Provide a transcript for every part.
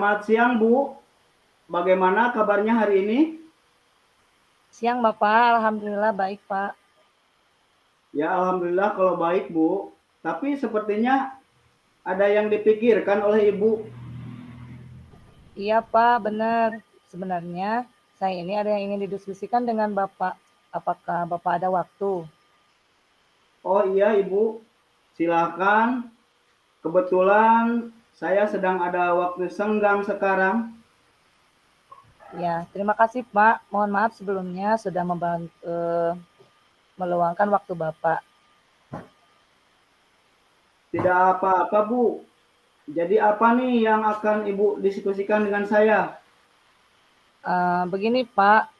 Selamat siang, Bu. Bagaimana kabarnya hari ini? Siang Bapak, Alhamdulillah baik Pak. Ya, alhamdulillah kalau baik, Bu. Tapi sepertinya ada yang dipikirkan oleh Ibu. Iya Pak, benar. Sebenarnya saya ini ada yang ingin didiskusikan dengan Bapak. Apakah Bapak ada waktu? Oh iya, Ibu. Silakan. Kebetulan saya sedang ada waktu senggang sekarang. Ya, terima kasih Pak. Mohon maaf sebelumnya sudah meluangkan waktu Bapak. Tidak apa-apa, Bu. Jadi apa nih yang akan Ibu diskusikan dengan saya? Begini Pak,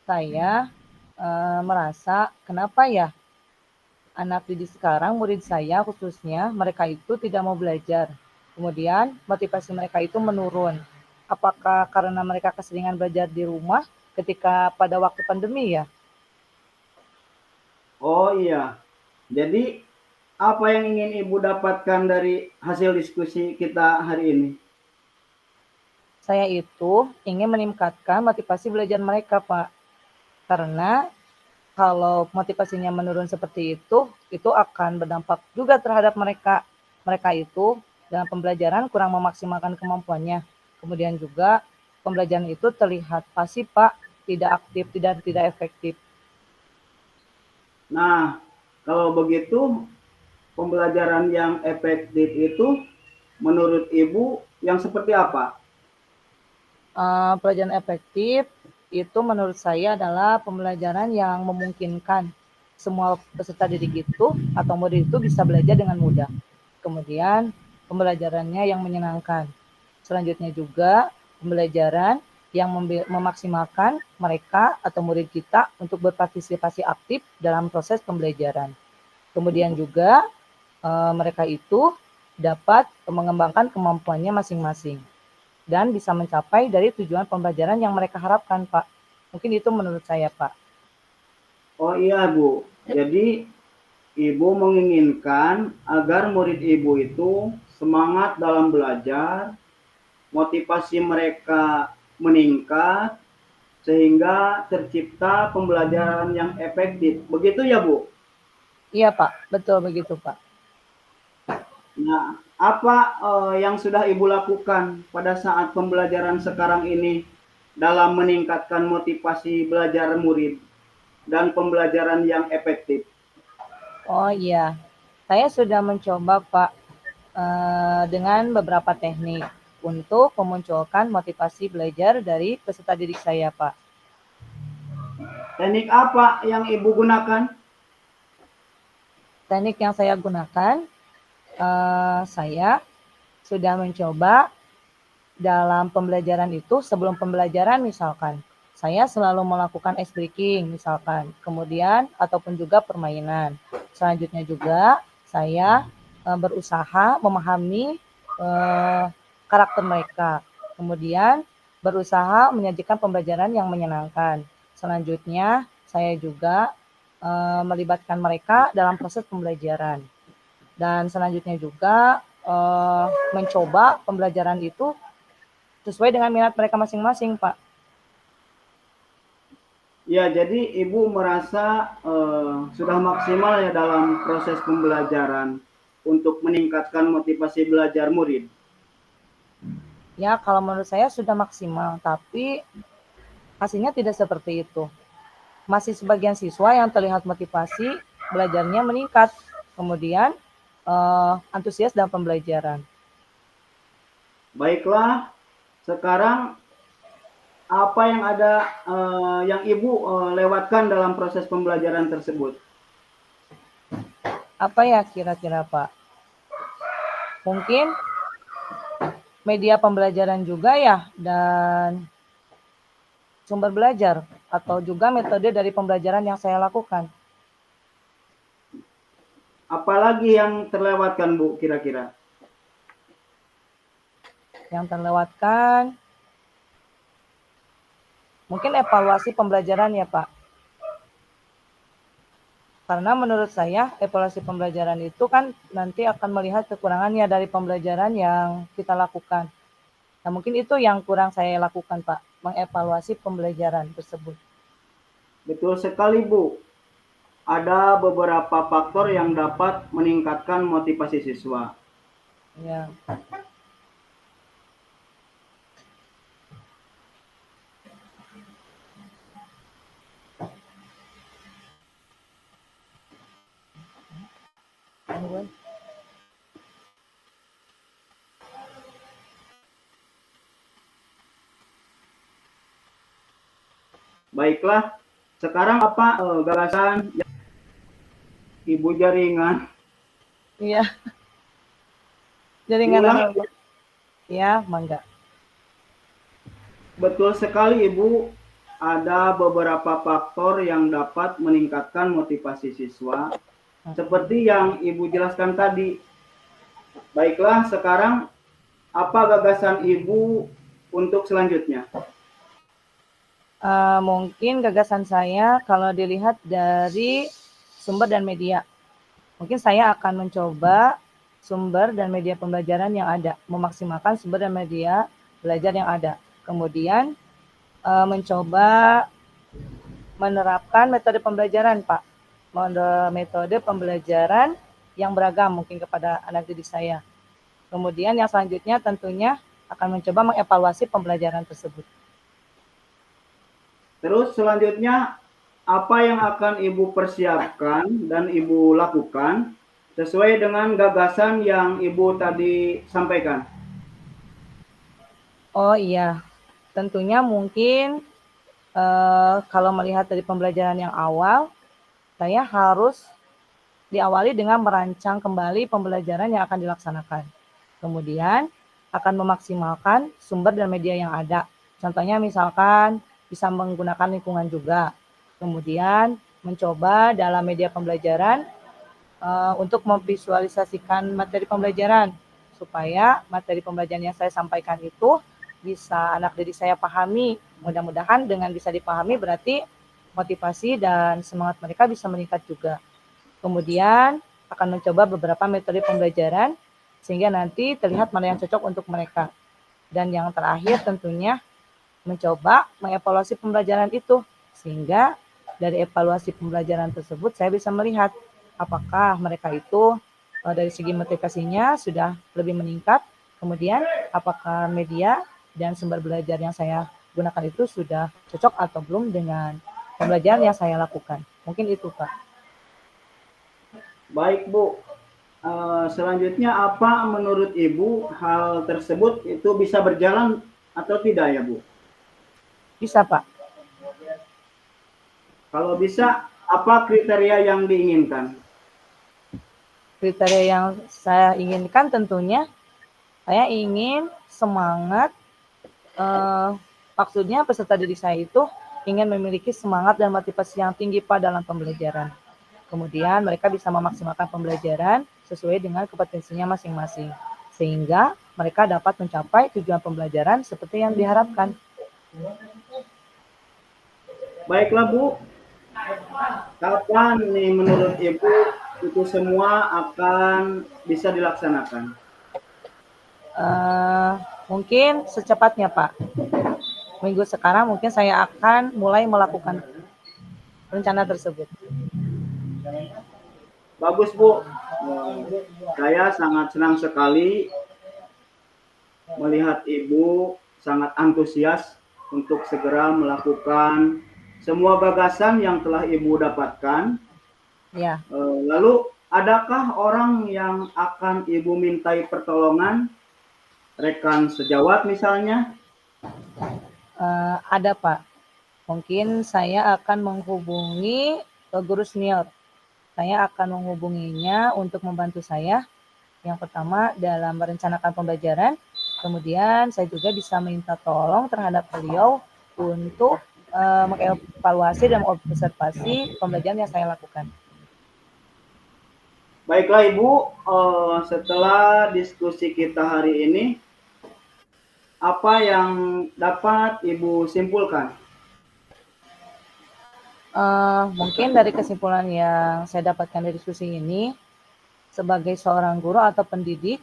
saya merasa kenapa ya anak didik sekarang, murid saya khususnya, mereka itu tidak mau belajar. Kemudian motivasi mereka itu menurun. Apakah karena mereka keseringan belajar di rumah ketika pada waktu pandemi ya? Oh iya. Jadi apa yang ingin Ibu dapatkan dari hasil diskusi kita hari ini? Saya itu ingin meningkatkan motivasi belajar mereka, Pak. Karena kalau motivasinya menurun seperti itu akan berdampak juga terhadap mereka. Mereka itu dalam pembelajaran kurang memaksimalkan kemampuannya. Kemudian juga pembelajaran itu terlihat pasif, Pak, tidak aktif, tidak efektif. Nah, kalau begitu pembelajaran yang efektif itu menurut Ibu yang seperti apa? Pelajaran efektif itu menurut saya adalah pembelajaran yang memungkinkan semua peserta didik itu atau murid itu bisa belajar dengan mudah. Kemudian pembelajarannya yang menyenangkan. Selanjutnya juga pembelajaran yang memaksimalkan mereka atau murid kita untuk berpartisipasi aktif dalam proses pembelajaran. Kemudian juga mereka itu dapat mengembangkan kemampuannya masing-masing dan bisa mencapai dari tujuan pembelajaran yang mereka harapkan, Pak. Mungkin itu menurut saya, Pak. Oh iya, Bu. Jadi Ibu menginginkan agar murid Ibu itu semangat dalam belajar, motivasi mereka meningkat, sehingga tercipta pembelajaran yang efektif. Begitu ya, Bu? Iya, Pak. Betul begitu, Pak. Nah, apa yang sudah Ibu lakukan pada saat pembelajaran sekarang ini dalam meningkatkan motivasi belajar murid dan pembelajaran yang efektif? Oh iya, saya sudah mencoba, Pak, dengan beberapa teknik untuk memunculkan motivasi belajar dari peserta didik saya, Pak. Teknik apa yang Ibu gunakan? Teknik yang saya gunakan, saya sudah mencoba dalam pembelajaran itu, sebelum pembelajaran misalkan, saya selalu melakukan ice breaking misalkan, kemudian ataupun juga permainan. Selanjutnya juga saya berusaha memahami karakter mereka. Kemudian berusaha menyajikan pembelajaran yang menyenangkan. Selanjutnya saya juga melibatkan mereka dalam proses pembelajaran. Dan selanjutnya juga mencoba pembelajaran itu sesuai dengan minat mereka masing-masing, Pak. Ya, jadi Ibu merasa sudah maksimal ya dalam proses pembelajaran untuk meningkatkan motivasi belajar murid. Ya, kalau menurut saya sudah maksimal, tapi hasilnya tidak seperti itu. Masih sebagian siswa yang terlihat motivasi belajarnya meningkat, kemudian antusias dalam pembelajaran. Baiklah, sekarang apa yang ada yang Ibu lewatkan dalam proses pembelajaran tersebut? Apa ya kira-kira, Pak? Mungkin media pembelajaran juga ya, dan sumber belajar, atau juga metode dari pembelajaran yang saya lakukan. Apalagi yang terlewatkan, Bu, kira-kira? Yang terlewatkan, mungkin evaluasi pembelajaran ya, Pak. Karena menurut saya evaluasi pembelajaran itu kan nanti akan melihat kekurangannya dari pembelajaran yang kita lakukan. Nah, mungkin itu yang kurang saya lakukan, Pak, mengevaluasi pembelajaran tersebut. Betul sekali, Bu. Ada beberapa faktor yang dapat meningkatkan motivasi siswa. Ya. Baiklah, sekarang apa gagasan Ibu Jaringan? Iya. Jaringan Diulang, apa? Ya, mangga. betul sekali Ibu, ada beberapa faktor yang dapat meningkatkan motivasi siswa, seperti yang Ibu jelaskan tadi. Baiklah, sekarang apa gagasan Ibu untuk selanjutnya? Mungkin gagasan saya kalau dilihat dari sumber dan media. Mungkin saya akan mencoba sumber dan media pembelajaran yang ada, memaksimalkan sumber dan media belajar yang ada. Kemudian mencoba menerapkan metode pembelajaran, Pak. Metode pembelajaran yang beragam mungkin kepada anak didik saya. Kemudian yang selanjutnya tentunya akan mencoba mengevaluasi pembelajaran tersebut. Terus selanjutnya, apa yang akan Ibu persiapkan dan Ibu lakukan sesuai dengan gagasan yang Ibu tadi sampaikan? Oh iya, tentunya mungkin kalau melihat dari pembelajaran yang awal, saya harus diawali dengan merancang kembali pembelajaran yang akan dilaksanakan. Kemudian akan memaksimalkan sumber dan media yang ada. Contohnya misalkan bisa menggunakan lingkungan juga. Kemudian mencoba dalam media pembelajaran untuk memvisualisasikan materi pembelajaran supaya materi pembelajaran yang saya sampaikan itu bisa anak didik saya pahami. Mudah-mudahan dengan bisa dipahami berarti motivasi dan semangat mereka bisa meningkat juga. Kemudian akan mencoba beberapa metode pembelajaran sehingga nanti terlihat mana yang cocok untuk mereka. Dan yang terakhir tentunya mencoba mengevaluasi pembelajaran itu sehingga dari evaluasi pembelajaran tersebut saya bisa melihat apakah mereka itu dari segi motivasinya sudah lebih meningkat, kemudian apakah media dan sumber belajar yang saya gunakan itu sudah cocok atau belum dengan pembelajaran yang saya lakukan. Mungkin itu, Pak. Baik, Bu. Selanjutnya apa menurut Ibu hal tersebut itu bisa berjalan atau tidak ya, Bu? Bisa, Pak. Kalau bisa, apa kriteria yang diinginkan? Kriteria yang saya inginkan tentunya saya ingin semangat, maksudnya peserta didik saya itu ingin memiliki semangat dan motivasi yang tinggi Pak dalam pembelajaran. Kemudian mereka bisa memaksimalkan pembelajaran sesuai dengan kompetensinya masing-masing. Sehingga mereka dapat mencapai tujuan pembelajaran seperti yang diharapkan. Baiklah, Bu. Kapan nih menurut Ibu itu semua akan bisa dilaksanakan? Mungkin secepatnya, Pak. Minggu sekarang mungkin saya akan mulai melakukan rencana tersebut. Bagus, Bu. Saya sangat senang sekali melihat Ibu sangat antusias untuk segera melakukan semua gagasan yang telah Ibu dapatkan. Ya. Lalu, adakah orang yang akan Ibu mintai pertolongan? Rekan sejawat misalnya? Ada, Pak. Mungkin saya akan menghubungi guru senior. Saya akan menghubunginya untuk membantu saya. Yang pertama dalam merencanakan pembelajaran. Kemudian saya juga bisa minta tolong terhadap beliau untuk mengevaluasi dan mengobservasi pembelajaran yang saya lakukan. Baiklah Ibu, setelah diskusi kita hari ini, apa yang dapat Ibu simpulkan? Mungkin dari kesimpulan yang saya dapatkan dari diskusi ini, sebagai seorang guru atau pendidik,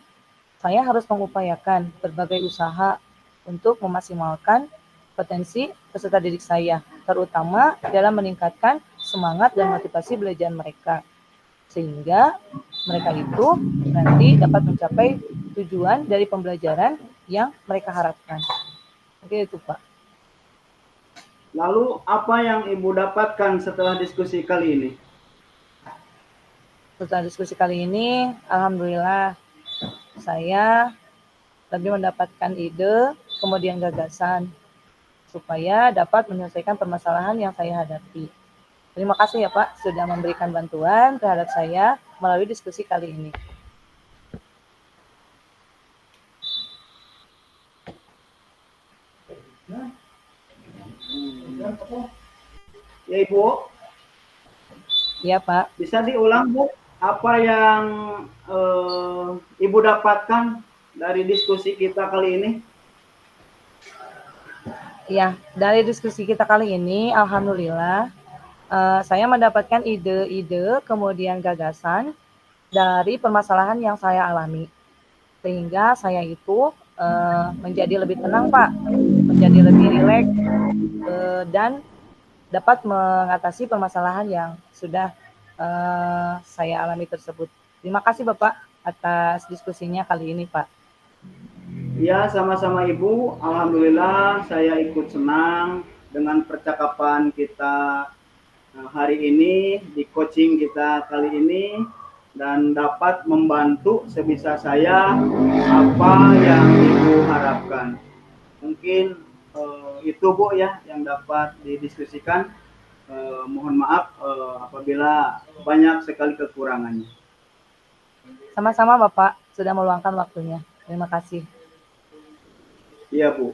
saya harus mengupayakan berbagai usaha untuk memaksimalkan potensi peserta didik saya, terutama dalam meningkatkan semangat dan motivasi belajar mereka, sehingga mereka itu nanti dapat mencapai tujuan dari pembelajaran yang mereka harapkan. Oke, itu Pak. Lalu apa yang Ibu dapatkan setelah diskusi kali ini? Setelah diskusi kali ini, alhamdulillah saya lebih mendapatkan ide, kemudian gagasan, supaya dapat menyelesaikan permasalahan yang saya hadapi. Terima kasih ya Pak, sudah memberikan bantuan terhadap saya melalui diskusi kali ini. Ya Ibu, Iya Pak. bisa diulang Bu, apa yang Ibu dapatkan dari diskusi kita kali ini? Ya, dari diskusi kita kali ini, alhamdulillah, saya mendapatkan ide-ide, kemudian gagasan dari permasalahan yang saya alami. Sehingga saya itu menjadi lebih tenang, Pak, menjadi lebih rileks, dan dapat mengatasi permasalahan yang sudah saya alami tersebut. Terima kasih Bapak atas diskusinya kali ini, Pak. Ya, sama-sama Ibu. Alhamdulillah saya ikut senang dengan percakapan kita hari ini di coaching kita kali ini, dan dapat membantu sebisa saya apa yang Ibu harapkan. Mungkin itu Bu ya yang dapat didiskusikan. Mohon maaf apabila banyak sekali kekurangannya. Sama-sama Bapak sudah meluangkan waktunya. Terima kasih. Iya Bu.